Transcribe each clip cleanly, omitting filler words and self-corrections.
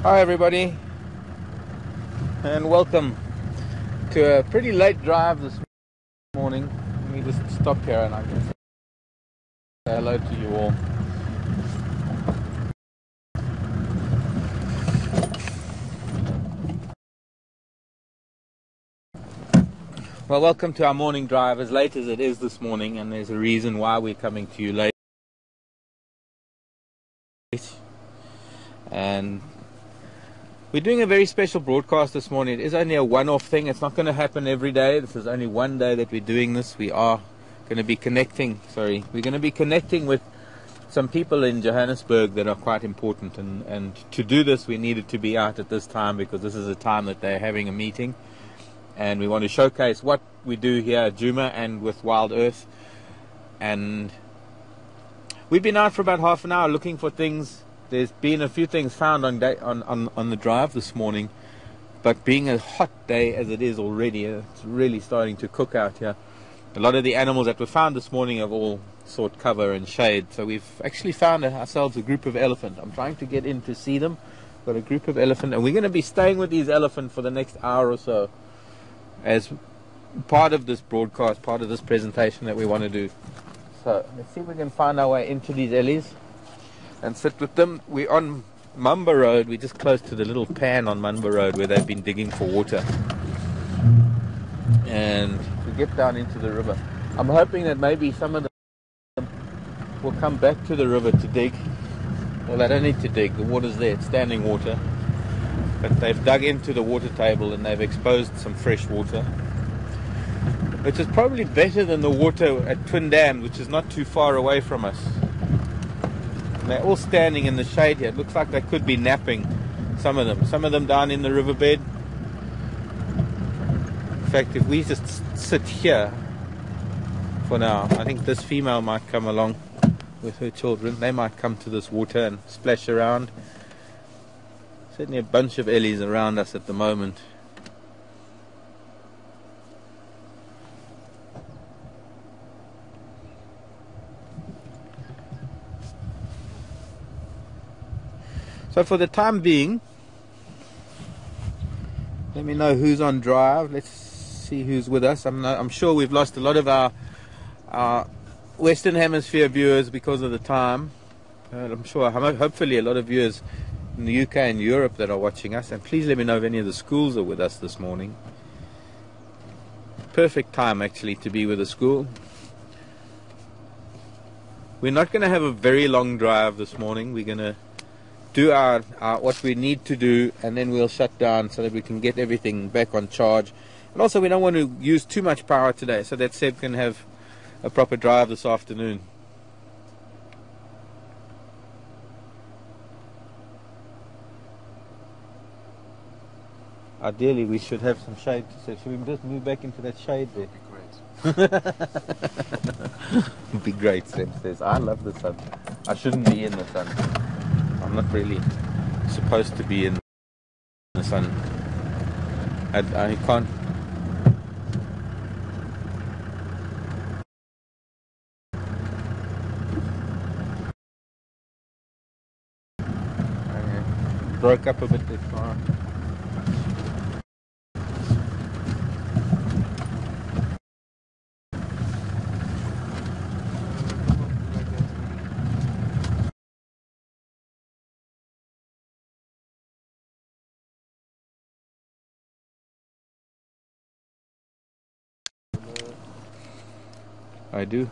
Hi everybody, and welcome to a pretty late drive this morning. Let me just stop here and I can say hello to you all. Well, welcome to our morning drive, as late as it is this morning, and there's a reason why we're coming to you late. And we're doing a very special broadcast this morning. It is only a one-off thing. It's not going to happen every day. This is only one day that we're doing this. We are going to be connecting with some people in Johannesburg that are quite important, and to do this we needed to be out at this time because this is a time that they're having a meeting, and we want to showcase what we do here at Djuma and with Wild Earth. And we've been out for about half an hour looking for things. There's been a few things found on the drive this morning, but being a hot day as it is already, it's really starting to cook out here. A lot of the animals that were found this morning have all sought cover and shade, so we've actually found ourselves a group of elephant. I'm trying to get in to see them. Got a group of elephant, and we're going to be staying with these elephant for the next hour or so as part of this broadcast, part of this presentation that we want to do. So let's see if we can find our way into these ellies and sit with them. We're on Mamba Road. We're just close to the little pan on Mamba Road where they've been digging for water. And we get down into the river. I'm hoping that maybe some of them will come back to the river to dig. Well, they don't need to dig. The water's there. It's standing water. But they've dug into the water table and they've exposed some fresh water, which is probably better than the water at Twin Dams, which is not too far away from us. And they're all standing in the shade here. It looks like they could be napping, some of them down in the riverbed. In fact, if we just sit here for now, I think this female might come along with her children. They might come to this water and splash around. Certainly a bunch of ellies around us at the moment. So for the time being, let me know who's on drive. Let's see who's with us. I'm sure we've lost a lot of our Western Hemisphere viewers because of the time. I'm sure, hopefully a lot of viewers in the UK and Europe that are watching us. And please let me know if any of the schools are with us this morning. Perfect time actually to be with a school. We're not going to have a very long drive this morning. We're going to do our what we need to do, and then we'll shut down so that we can get everything back on charge. And also we don't want to use too much power today, so that Seb can have a proper drive this afternoon. Ideally we should have some shade. So should we just move back into that shade there? That'd be great. Would be great, Seb says. I love the sun. I shouldn't be in the sun. I'm not really supposed to be in the sun. I can't. Okay. Broke up a bit this far. I do.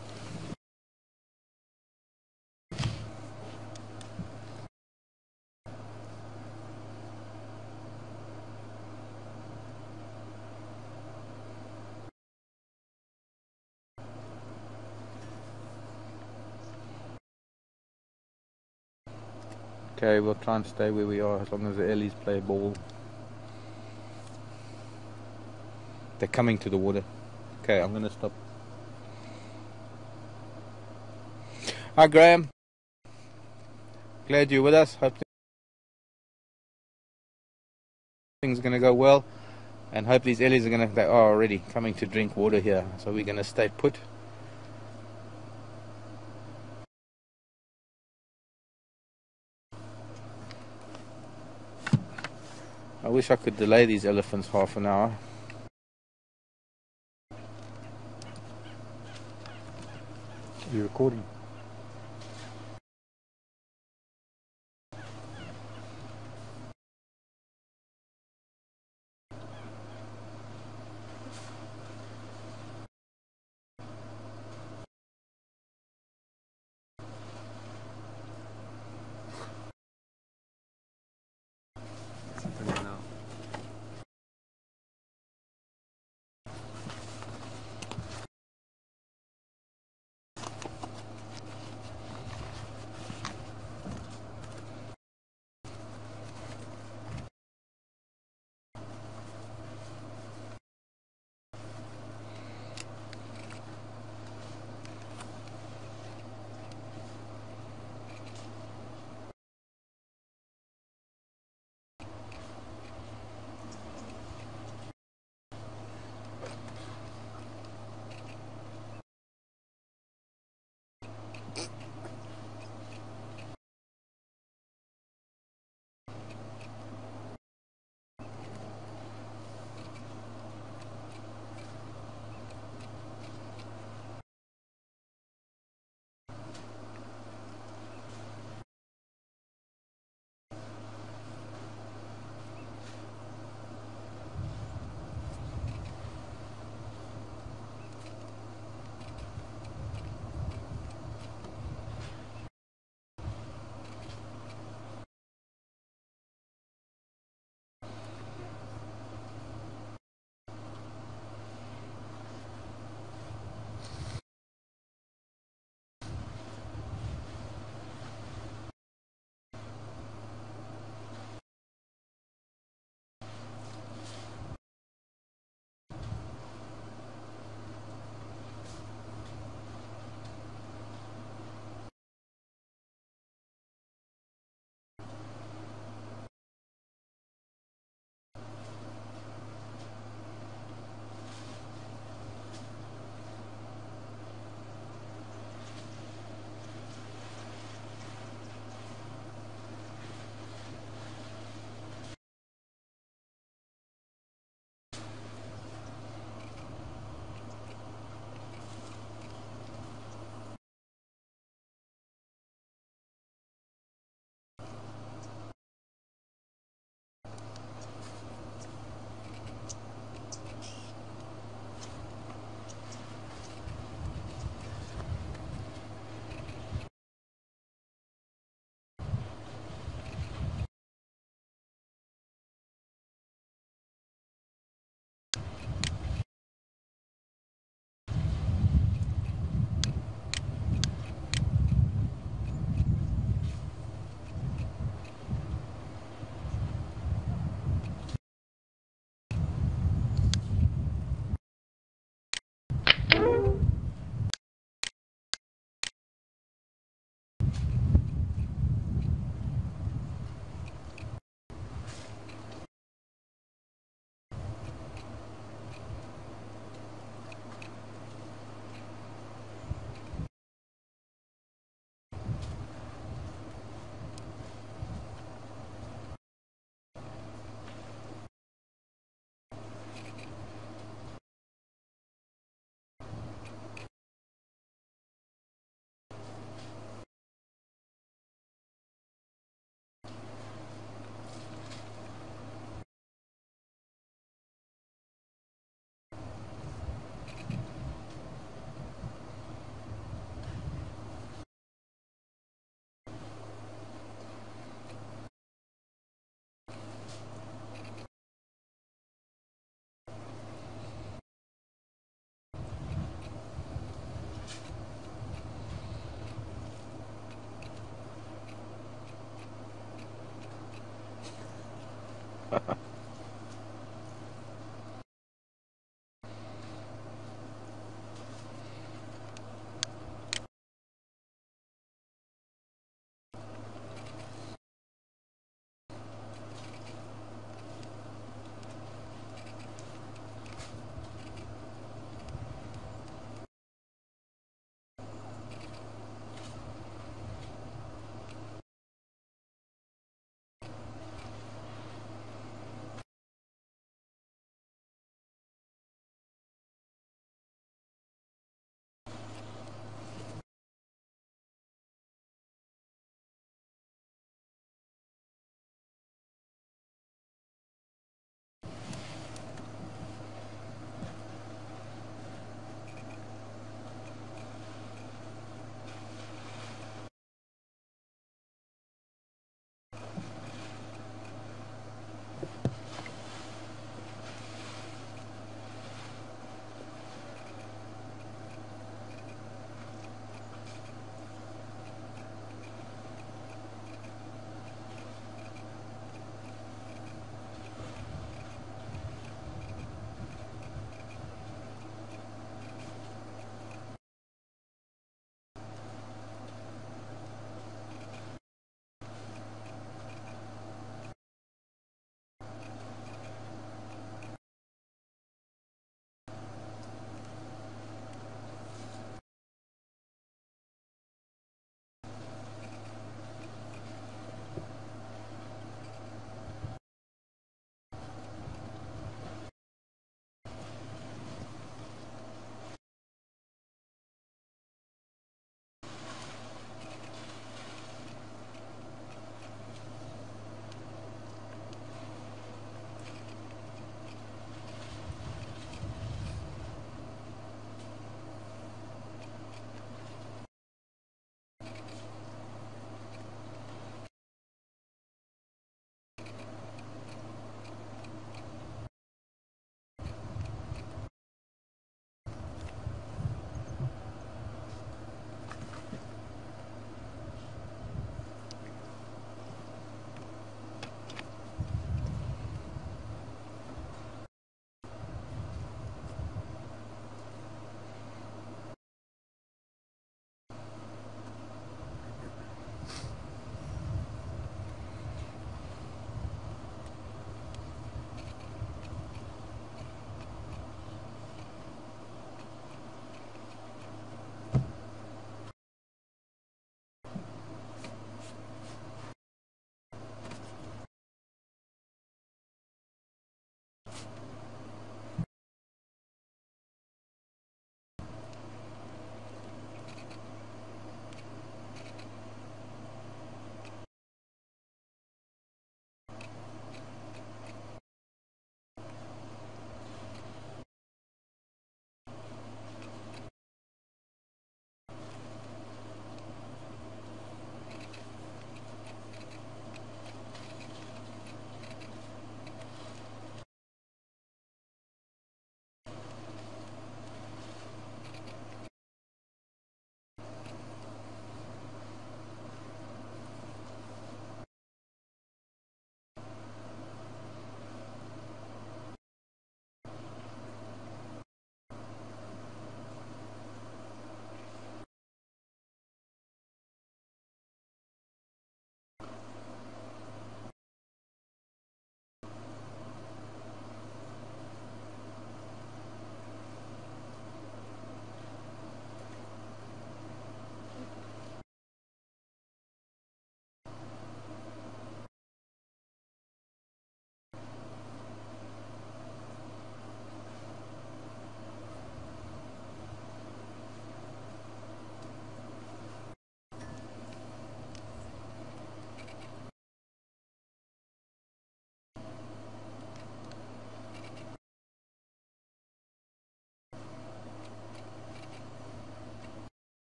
Okay, we'll try and stay where we are as long as the ellies play ball. They're coming to the water. Okay, I'm going to stop. Hi Graham, glad you're with us. Hope things are going to go well, and hope these ellies they are already coming to drink water here, so we're going to stay put. wish I could delay these elephants half an hour. You're recording.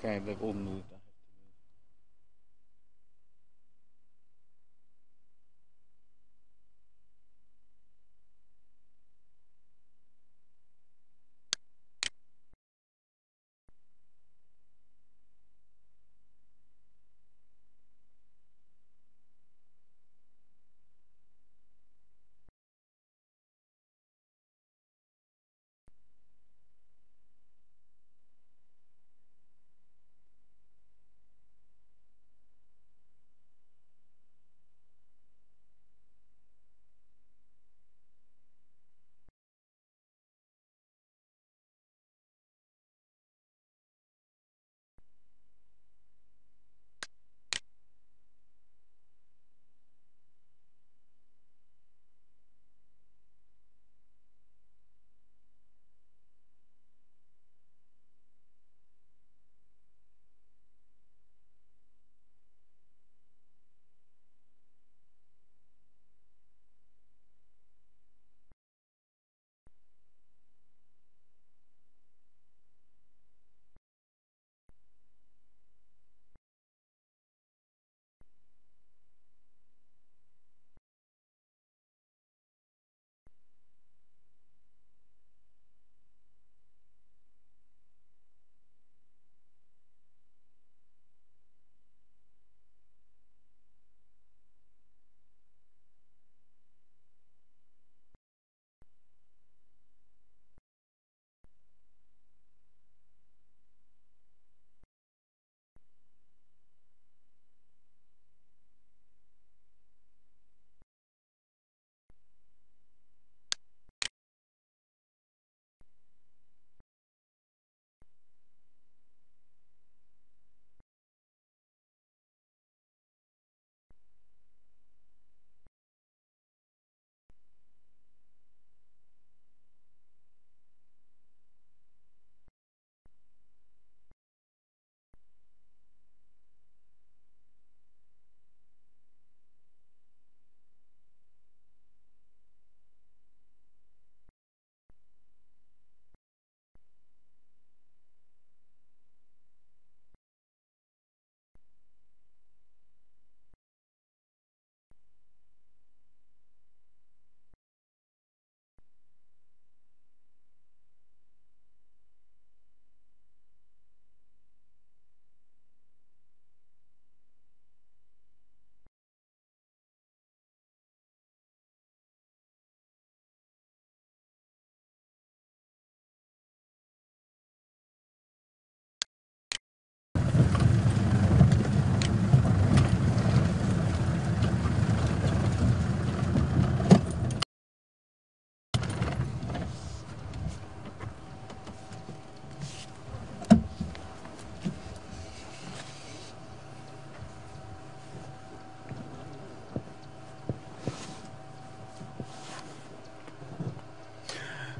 Okay, they've all moved.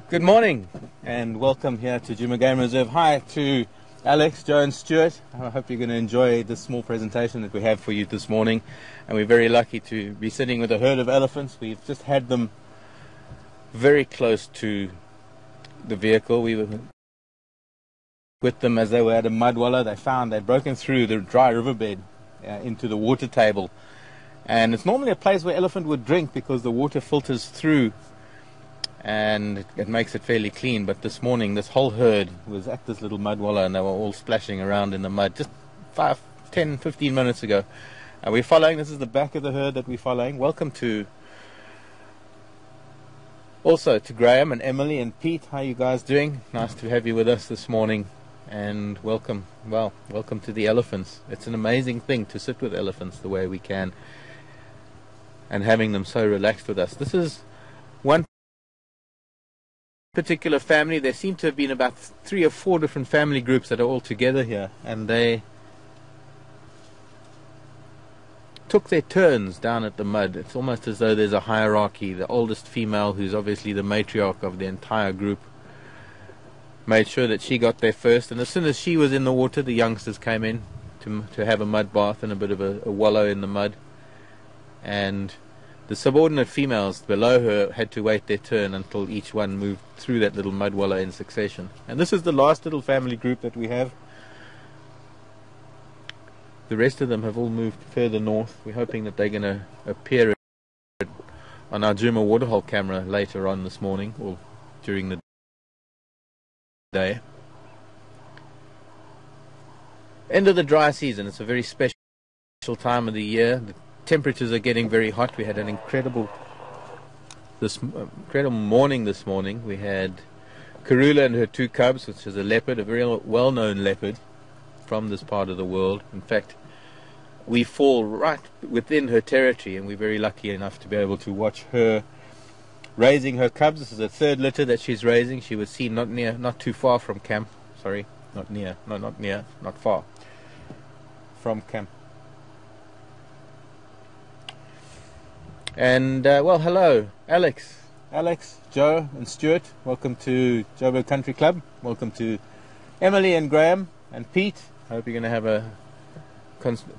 Good morning and welcome here to Djuma Game Reserve. Hi to Alex, Joe and Stuart. I hope you're going to enjoy this small presentation that we have for you this morning. And we're very lucky to be sitting with a herd of elephants. We've just had them very close to the vehicle. We were with them as they were at a mud wallow. They'd broken through the dry riverbed into the water table. And it's normally a place where elephant would drink because the water filters through and it makes it fairly clean. But this morning this whole herd was at this little mud wallow and they were all splashing around in the mud just 5, 10, 15 minutes ago. And we're following, this is the back of the herd that we're following. Welcome to also to Graham and Emily and Pete. How are you guys doing? Nice to have you with us this morning. And welcome to the elephants. It's an amazing thing to sit with elephants the way we can and having them so relaxed with us. This is one particular family. There seem to have been about 3 or 4 different family groups that are all together here, and they took their turns down at the mud. It's almost as though there's a hierarchy. The oldest female, who's obviously the matriarch of the entire group, made sure that she got there first, and as soon as she was in the water, the youngsters came in to have a mud bath and a bit of a wallow in the mud. And the subordinate females below her had to wait their turn until each one moved through that little mud wallow in succession. And this is the last little family group that we have. The rest of them have all moved further north. We're hoping that they're going to appear on our Juma waterhole camera later on this morning or during the day. End of the dry season. It's a very special time of the year. The temperatures are getting very hot. We had an incredible morning this morning. We had Karula and her 2 cubs, which is a leopard, a very well-known leopard from this part of the world. In fact, we fall right within her territory, and we're very lucky enough to be able to watch her raising her cubs. This is the 3rd litter that she's raising. She was seen not too far from camp. Sorry, not far from camp. And well, hello, Alex, Joe, and Stuart. Welcome to Joburg Country Club. Welcome to Emily and Graham and Pete. I hope you're going to have a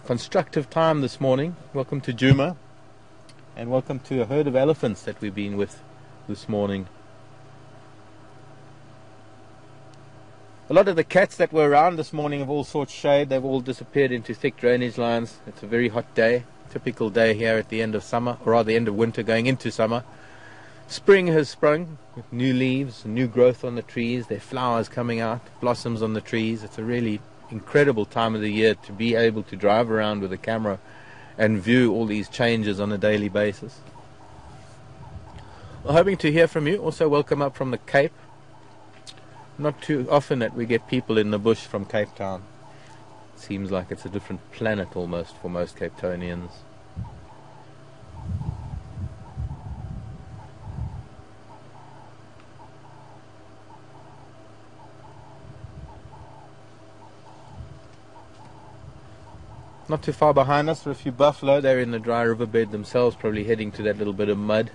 constructive time this morning. Welcome to Juma, and welcome to a herd of elephants that we've been with this morning. A lot of the cats that were around this morning have all sought shade. They've all disappeared into thick drainage lines. It's a very hot day, typical day here at the end of summer, or rather the end of winter going into summer. Spring has sprung with new leaves, new growth on the trees, their flowers coming out, blossoms on the trees. It's a really incredible time of the year to be able to drive around with a camera and view all these changes on a daily basis. We're hoping to hear from you. Also welcome up from the Cape. Not too often that we get people in the bush from Cape Town. Seems like it's a different planet almost for most Cape Townians. Not too far behind us are a few buffalo. They're in the dry riverbed themselves, probably heading to that little bit of mud.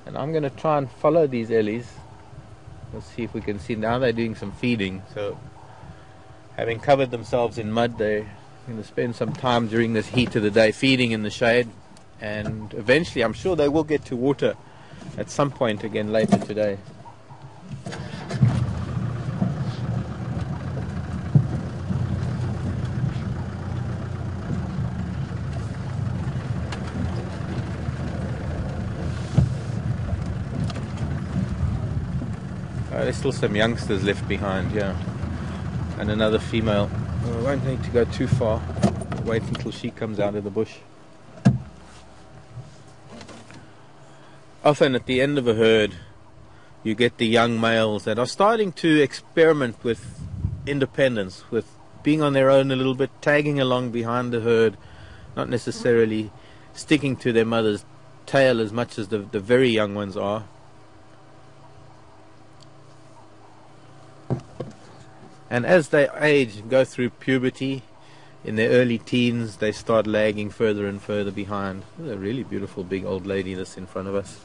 And I'm going to try and follow these ellies. Let's see if we can see. Now they're doing some feeding. So having covered themselves in mud, they're going to spend some time during this heat of the day feeding in the shade. And eventually I'm sure they will get to water at some point again later today. There's still some youngsters left behind, yeah, and another female. Well, we won't need to go too far. Wait until she comes out of the bush. Often at the end of a herd, you get the young males that are starting to experiment with independence, with being on their own a little bit, tagging along behind the herd, not necessarily sticking to their mother's tail as much as the very young ones are. And as they age and go through puberty, in their early teens, they start lagging further and further behind. There's a really beautiful big old lady that's in front of us.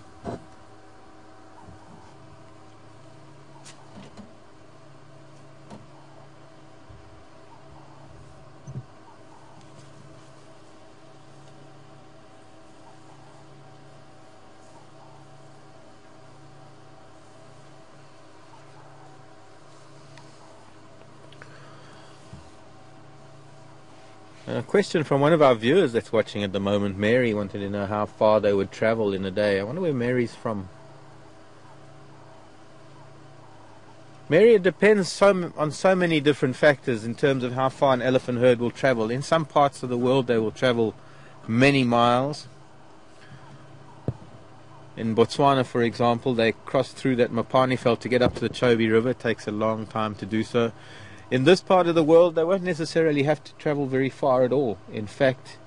A question from one of our viewers that's watching at the moment. Mary wanted to know how far they would travel in a day. I wonder where Mary's from. Mary, it depends on so many different factors in terms of how far an elephant herd will travel. In some parts of the world they will travel many miles. In Botswana, for example, they cross through that Mopani Veld to get up to the Chobe River. It takes a long time to do so. In this part of the world, they won't necessarily have to travel very far at all. In fact,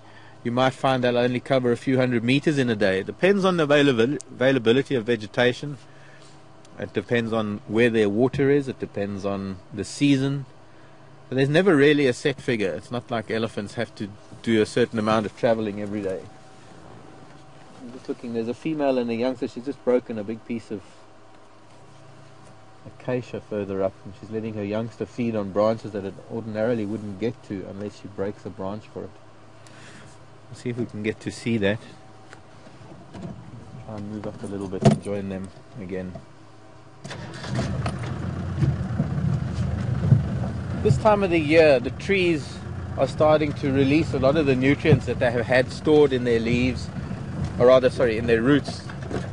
you might find they'll only cover a few hundred meters in a day. It depends on the availability of vegetation. It depends on where their water is. It depends on the season. But there's never really a set figure. It's not like elephants have to do a certain amount of traveling every day. I'm just looking. There's a female and a youngster. She's just broken a big piece of acacia further up, and she's letting her youngster feed on branches that it ordinarily wouldn't get to unless she breaks a branch for it. Let's see if we can get to see that. Try and move up a little bit and join them again. This time of the year, the trees are starting to release a lot of the nutrients that they have had stored in their leaves, or rather, sorry, in their roots,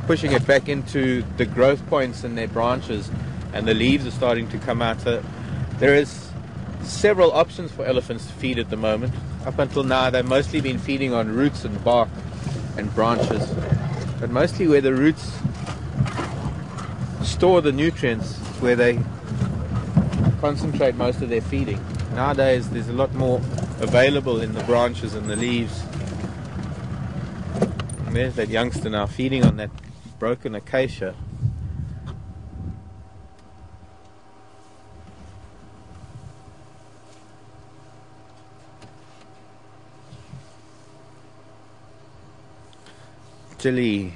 pushing it back into the growth points in their branches, and the leaves are starting to come out. So there is several options for elephants to feed at the moment. Up until now, they've mostly been feeding on roots and bark and branches, but mostly where the roots store the nutrients, where they concentrate most of their feeding. Nowadays there's a lot more available in the branches and the leaves. And there's that youngster now feeding on that broken acacia. Jilly.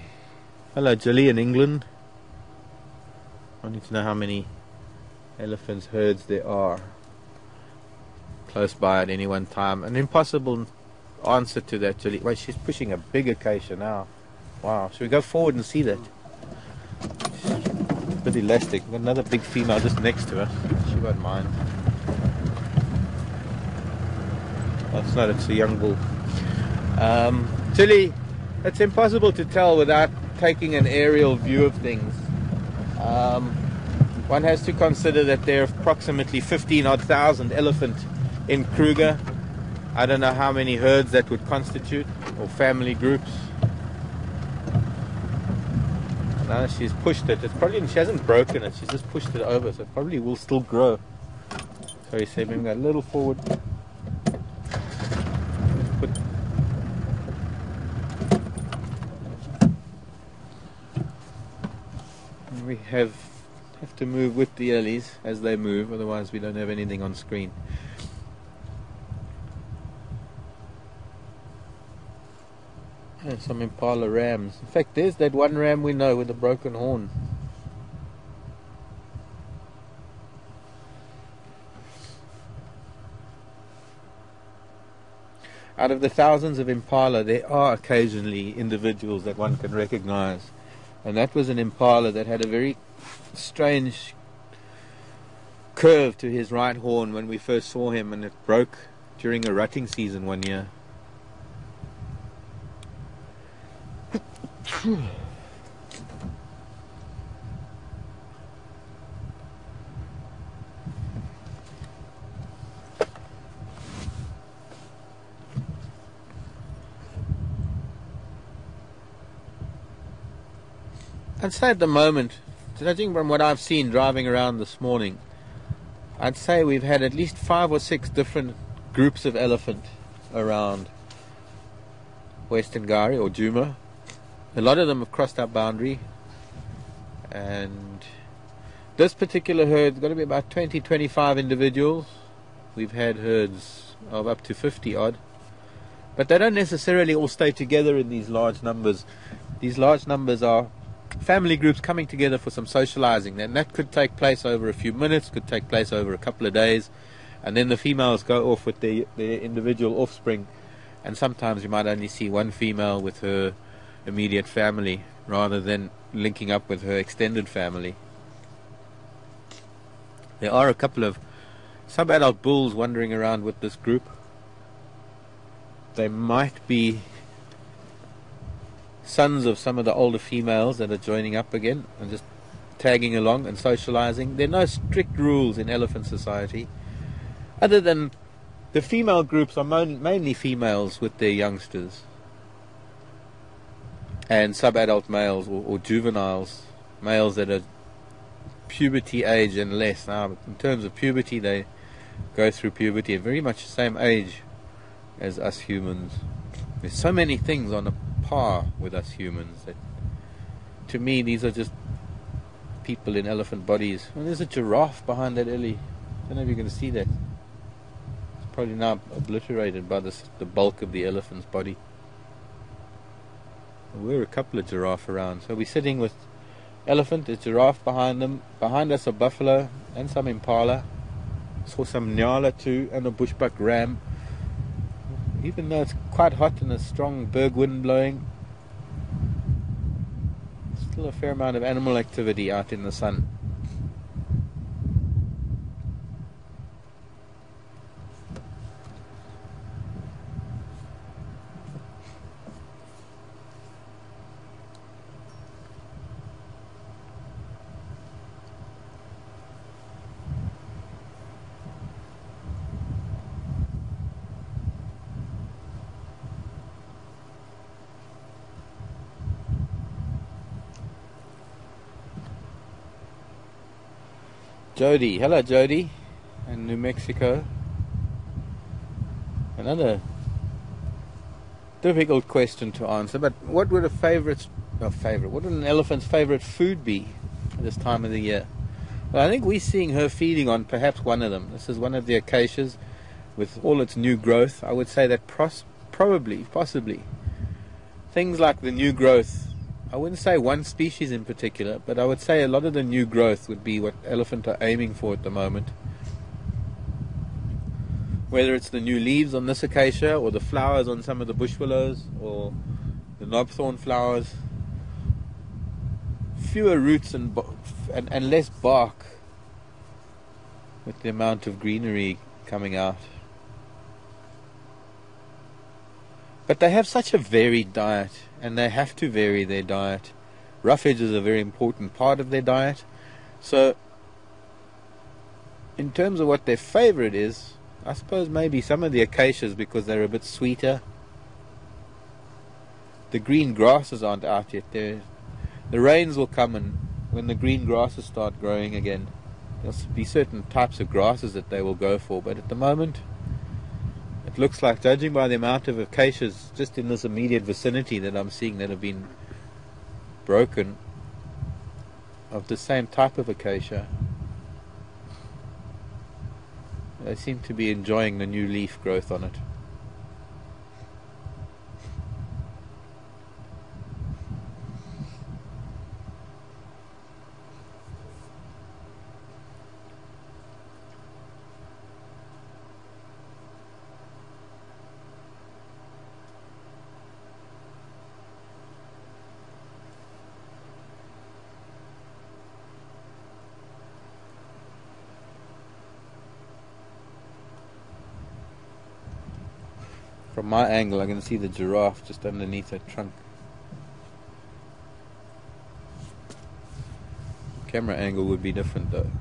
Hello Jilly in England. I need to know how many elephants herds there are close by at any one time. An impossible answer to that, Jilly. Wait, she's pushing a big acacia now. Wow, should we go forward and see that? It's a bit elastic. We've got another big female just next to her. She won't mind. Oh, it's not, it's a young bull. Jilly, it's impossible to tell without taking an aerial view of things. One has to consider that there are approximately 15,000 elephants in Kruger. I don't know how many herds that would constitute, or family groups. No, she's pushed it. It's probably, she hasn't broken it, she's just pushed it over, so it probably will still grow. Sorry, Seb, we got a little forward. We have to move with the ellies as they move, otherwise we don't have anything on screen. And some impala rams. In fact, there's that one ram we know with a broken horn. Out of the thousands of impala, there are occasionally individuals that one can recognize. And that was an impala that had a very strange curve to his right horn when we first saw him, and it broke during a rutting season one year. I'd say at the moment, judging from what I've seen driving around this morning, I'd say we've had at least 5 or 6 different groups of elephant around Western Gari or Djuma. A lot of them have crossed our boundary, and this particular herd's got to be about 20-25 individuals. We've had herds of up to 50 odd, but they don't necessarily all stay together in these large numbers. These large numbers are family groups coming together for some socializing, and that could take place over a few minutes, could take place over a couple of days, and then the females go off with their individual offspring, and sometimes you might only see one female with her immediate family rather than linking up with her extended family. There are a couple of sub-adult bulls wandering around with this group. They might be sons of some of the older females that are joining up again and just tagging along and socializing. There are no strict rules in elephant society, other than the female groups are mainly females with their youngsters, and sub-adult males or juveniles, males that are puberty age and less. Now, in terms of puberty, they go through puberty at very much the same age as us humans. There's so many things on a par with us humans that, to me, these are just people in elephant bodies. And there's a giraffe behind that ellie. I don't know if you can see that. It's probably now obliterated by the bulk of the elephant's body. We're a couple of giraffe around, so we're sitting with elephant, there's giraffe behind them. Behind us a buffalo and some impala. Saw some nyala too, and a bushbuck ram. Even though it's quite hot and a strong berg wind blowing, still a fair amount of animal activity out in the sun. Jody. Hello, Jody. In New Mexico. Another difficult question to answer, but what would what would an elephant's favorite food be at this time of the year? Well, I think we're seeing her feeding on perhaps one of them. This is one of the acacias with all its new growth. I would say that possibly, things like the new growth, I wouldn't say one species in particular, but I would say a lot of the new growth would be what elephants are aiming for at the moment. Whether it's the new leaves on this acacia, or the flowers on some of the bush willows, or the knobthorn flowers. Fewer roots and less bark with the amount of greenery coming out. But they have such a varied diet, and they have to vary their diet. Roughage is a very important part of their diet. So, in terms of what their favorite is, I suppose maybe some of the acacias, because they're a bit sweeter. The green grasses aren't out yet. The rains will come, and when the green grasses start growing again, there'll be certain types of grasses that they will go for. But at the moment, it looks like, judging by the amount of acacias just in this immediate vicinity that I'm seeing that have been broken, of the same type of acacia, they seem to be enjoying the new leaf growth on it. From my angle, I can see the giraffe just underneath that trunk. Camera angle would be different though.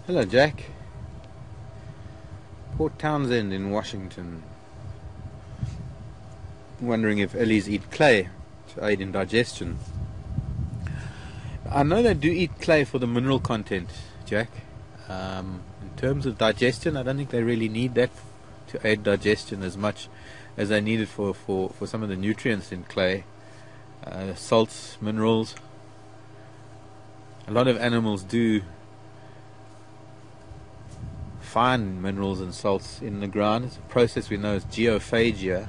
Hello, Jack. Port Townsend in Washington. Wondering if ellies eat clay to aid in digestion. I know they do eat clay for the mineral content, Jack. In terms of digestion, I don't think they really need that to aid digestion as much as they need it for some of the nutrients in clay. Salts, minerals. A lot of animals do find minerals and salts in the ground. It's a process we know as geophagia.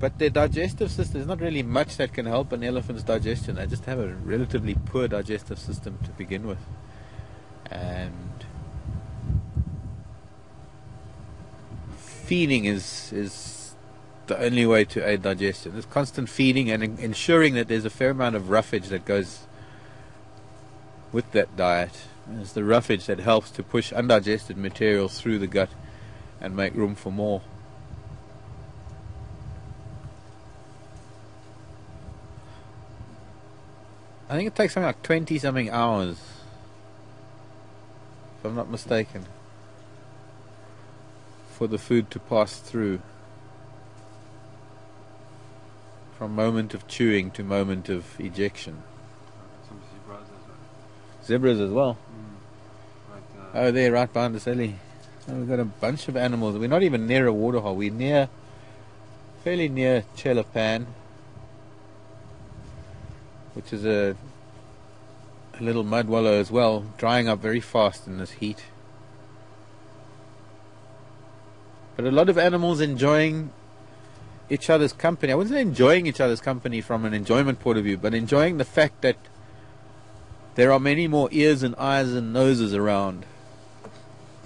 But their digestive system, there's not really much that can help an elephant's digestion. They just have a relatively poor digestive system to begin with. And feeding is the only way to aid digestion. There's constant feeding and ensuring that there's a fair amount of roughage that goes with that diet. And it's the roughage that helps to push undigested materials through the gut and make room for more. I think it takes something like 20 something hours, if I'm not mistaken, for the food to pass through, from moment of chewing to moment of ejection. Some zebras as well. Zebras as well. Right, Oh, there, right behind us, Ellie. Oh, we've got a bunch of animals. We're not even near a waterhole. We're fairly near Chelapan, which is a little mud wallow as well, drying up very fast in this heat. But a lot of animals enjoying each other's company. I wouldn't say enjoying each other's company from an enjoyment point of view, but enjoying the fact that there are many more ears and eyes and noses around.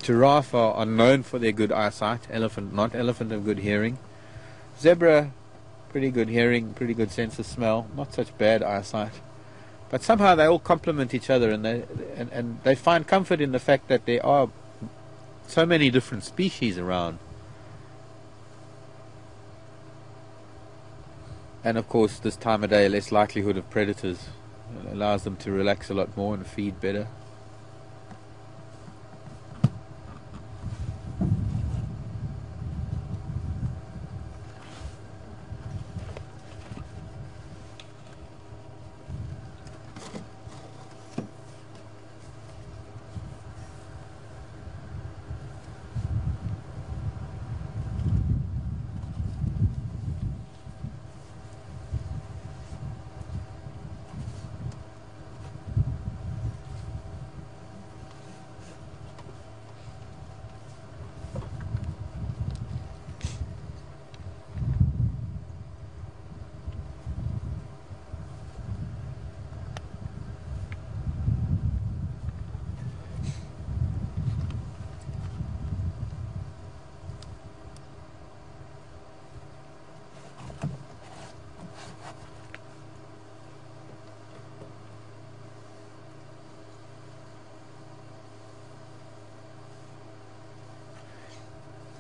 Giraffe are known for their good eyesight. Elephant not. Elephant have good hearing. Zebra, pretty good hearing, pretty good sense of smell. Not such bad eyesight. But somehow they all complement each other, and they find comfort in the fact that there are so many different species around. And of course, this time of day, less likelihood of predators. It allows them to relax a lot more and feed better.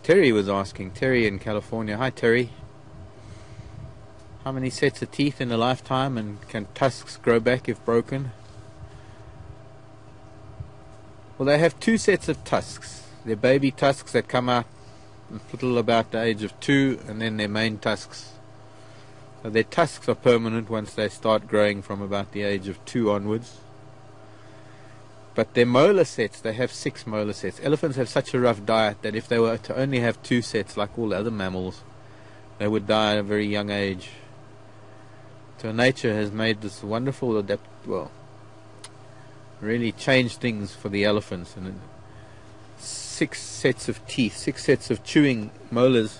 Terry was asking, Terry in California. Hi Terry. How many sets of teeth in a lifetime, and can tusks grow back if broken? Well, they have two sets of tusks. They're baby tusks that come out little about the age of 2, and then their main tusks. So their tusks are permanent once they start growing from about the age of 2 onwards. But their molar sets, they have 6 molar sets. Elephants have such a rough diet that if they were to only have 2 sets like all other mammals, they would die at a very young age. So nature has made this wonderful really changed things for the elephants, and 6 sets of teeth, 6 sets of chewing molars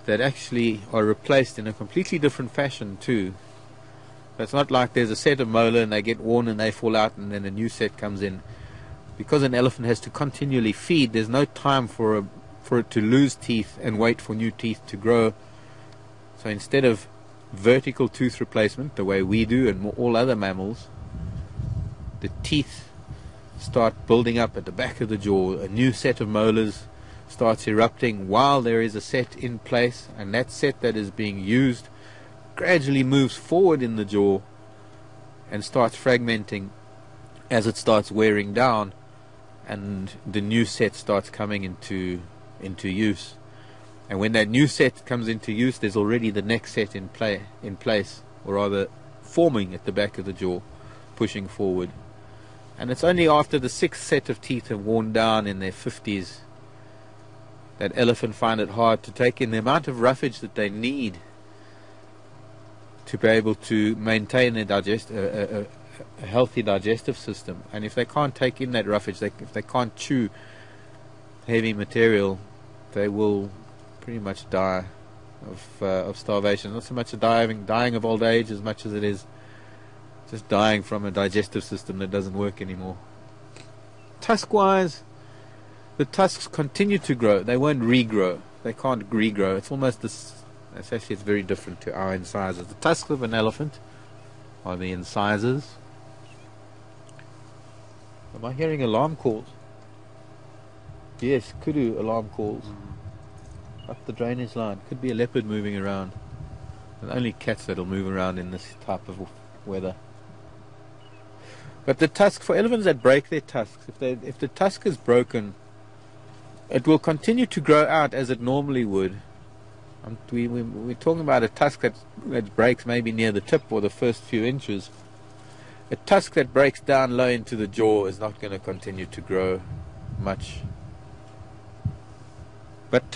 that actually are replaced in a completely different fashion too. So it's not like there's a set of molar and they get worn and they fall out and then a new set comes in. Because an elephant has to continually feed, there's no time for it to lose teeth and wait for new teeth to grow. So instead of vertical tooth replacement, the way we do and all other mammals, the teeth start building up at the back of the jaw. A new set of molars starts erupting while there is a set in place, and that set that is being used gradually moves forward in the jaw and starts fragmenting as it starts wearing down, and the new set starts coming into use. And when that new set comes into use, there's already the next set in place, or rather forming at the back of the jaw, pushing forward. And it's only after the 6th set of teeth are worn down in their 50s that elephants find it hard to take in the amount of roughage that they need to be able to maintain a healthy digestive system. And if they can't take in that roughage, if they can't chew heavy material, they will pretty much die of starvation. Not so much dying of old age as much as it is just dying from a digestive system that doesn't work anymore. Tusk-wise, the tusks continue to grow. They won't regrow. They can't regrow. It's almost this. It's very different to our incisors. The tusks of an elephant are the incisors, Am I hearing alarm calls? Yes, kudu alarm calls. Up the drainage line. Could be a leopard moving around. There's only cats that'll move around in this type of weather. But the tusk, for elephants that break their tusks, if the tusk is broken, it will continue to grow out as it normally would. We're talking about a tusk that breaks maybe near the tip or the first few inches. A tusk that breaks down low into the jaw is not going to continue to grow much. But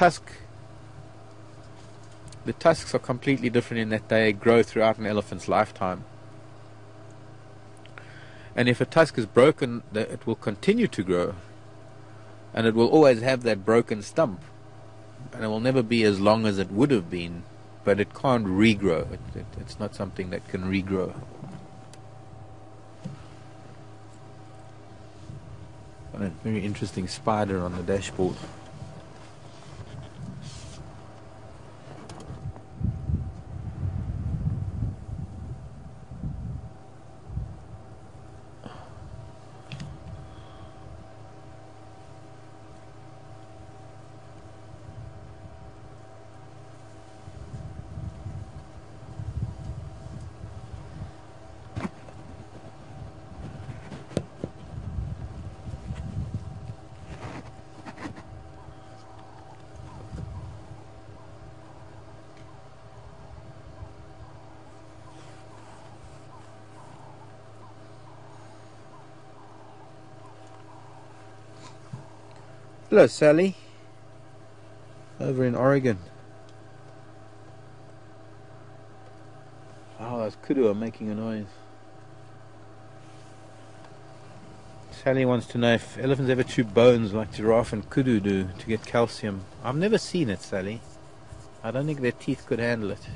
the tusks are completely different in that they grow throughout an elephant's lifetime. And if a tusk is broken, it will continue to grow. And it will always have that broken stump. And it will never be as long as it would have been. But it can't regrow. It's not something that can regrow. A very interesting spider on the dashboard. Hello, Sally. Over in Oregon. Oh, those kudu are making a noise. Sally wants to know if elephants ever chew bones like giraffe and kudu do to get calcium. I've never seen it, Sally. I don't think their teeth could handle it.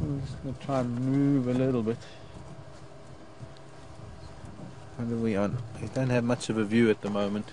I'm just going to try and move a little bit. What are we on? We don't have much of a view at the moment.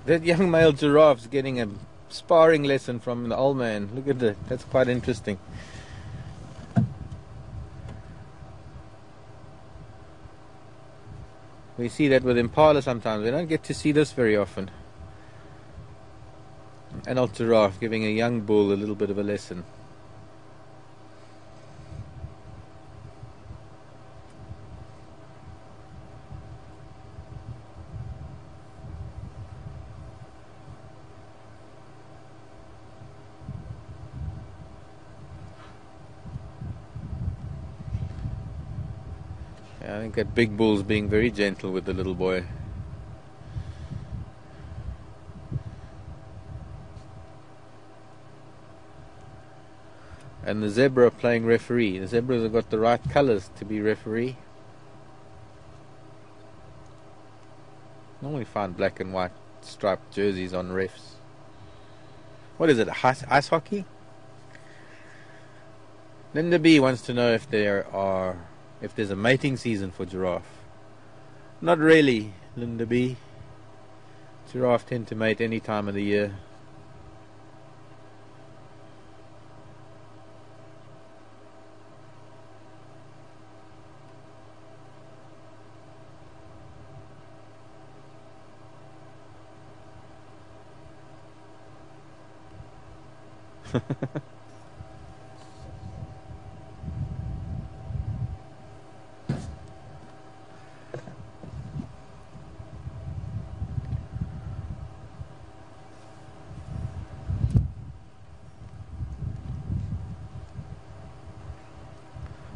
That young male giraffe's getting a sparring lesson from the old man. Look at that. That's quite interesting. We see that with impala sometimes. We don't get to see this very often. An old giraffe giving a young bull a little bit of a lesson. I think that big bull's being very gentle with the little boy. And the zebra playing referee. The zebras have got the right colours to be referee. Normally find black and white striped jerseys on refs. What is it, ice hockey? Linda B wants to know if there's a mating season for giraffe. Not really, Linda B. Giraffe tend to mate any time of the year.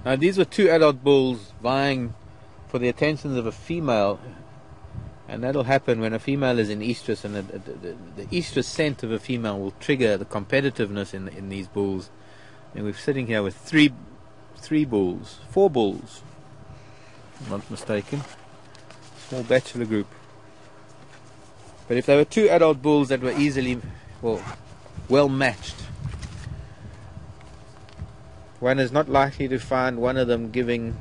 Now these were two adult bulls vying for the attentions of a female, and that'll happen when a female is in estrus, and the estrus scent of a female will trigger the competitiveness in these bulls. And we're sitting here with four bulls, if I'm not mistaken, small bachelor group. But if there were two adult bulls that were easily, well matched, one is not likely to find one of them giving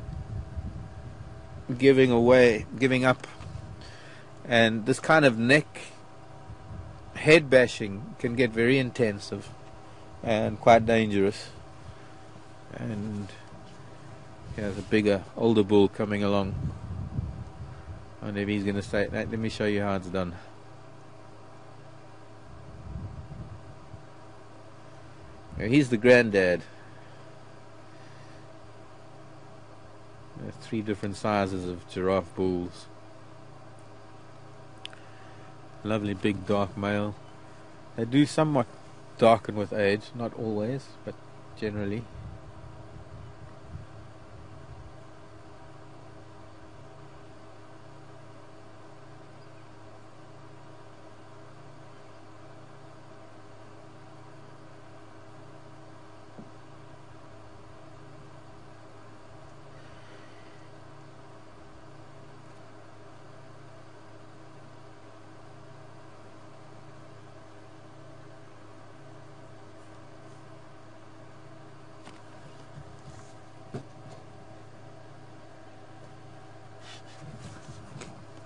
up. And this kind of head bashing can get very intensive and quite dangerous. And here's a bigger, older bull coming along. I wonder if he's going to say, let me show you how it's done. Now, he's the granddad. There's 3 different sizes of giraffe bulls. Lovely big dark male. They do somewhat darken with age, not always, but generally.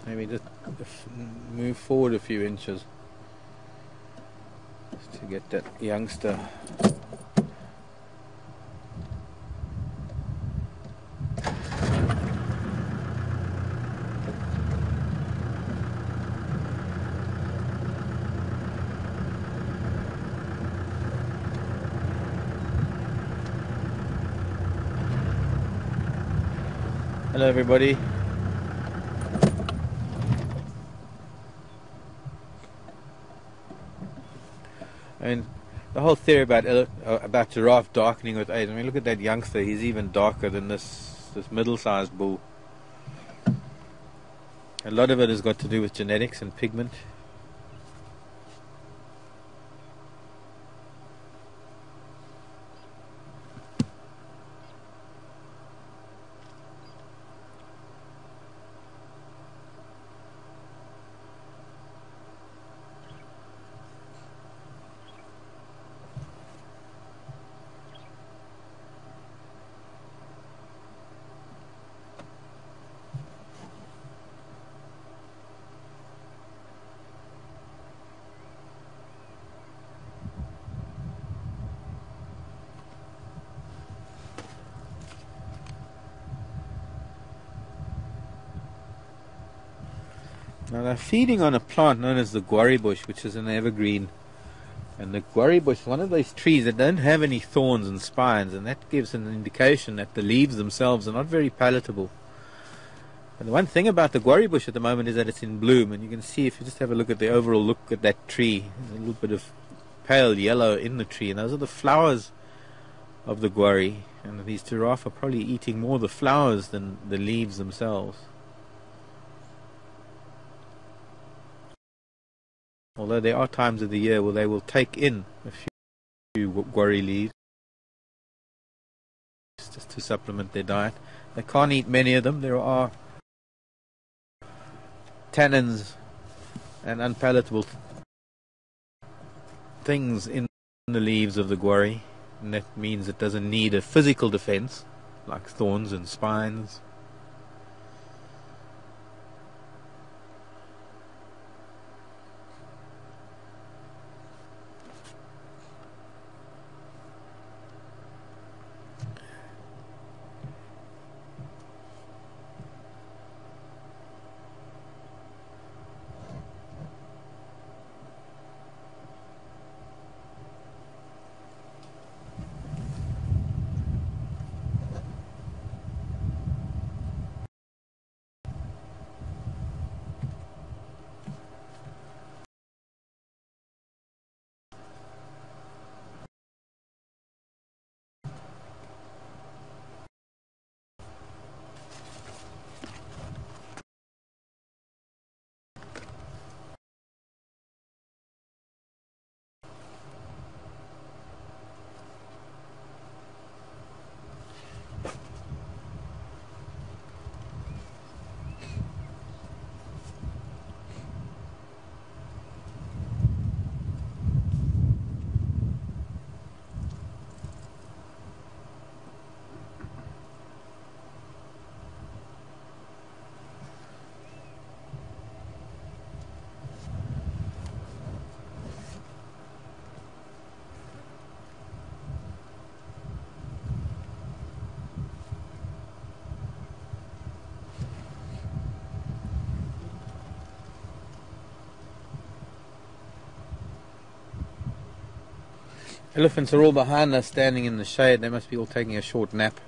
Maybe just move forward a few inches just to get that youngster. Hello everybody. And the whole theory about giraffe darkening with age. I mean, look at that youngster. He's even darker than this middle-sized bull. A lot of it has got to do with genetics and pigment. Now they're feeding on a plant known as the guarri bush, which is an evergreen. And the guarri bush is one of those trees that don't have any thorns and spines, and that gives an indication that the leaves themselves are not very palatable. And the one thing about the guarri bush at the moment is that it's in bloom, and you can see if you just have a look at the overall look at that tree, there's a little bit of pale yellow in the tree, and those are the flowers of the guarri. And these giraffe are probably eating more the flowers than the leaves themselves. Although there are times of the year where they will take in a few guarri leaves just to supplement their diet. They can't eat many of them. There are tannins and unpalatable things in the leaves of the guarri, and that means it doesn't need a physical defense like thorns and spines. Elephants are all behind us, standing in the shade. They must be all taking a short nap.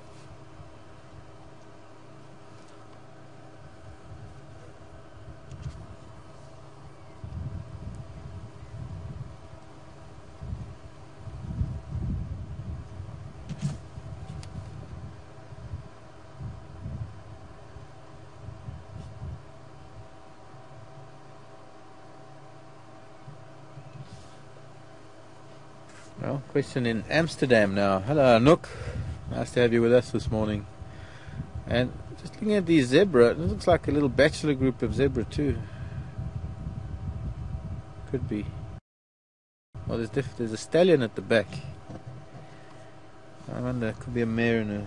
Well, question in Amsterdam now. Hello, Nook. Nice to have you with us this morning. And just looking at these zebra, it looks like a little bachelor group of zebra too. Could be. Well, there's a stallion at the back. I wonder, it could be a mare and a...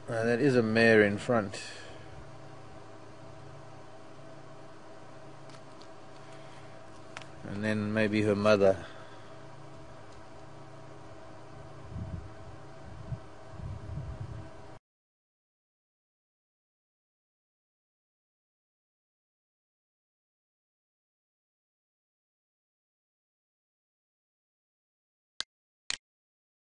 that is a mare in front. And then maybe her mother.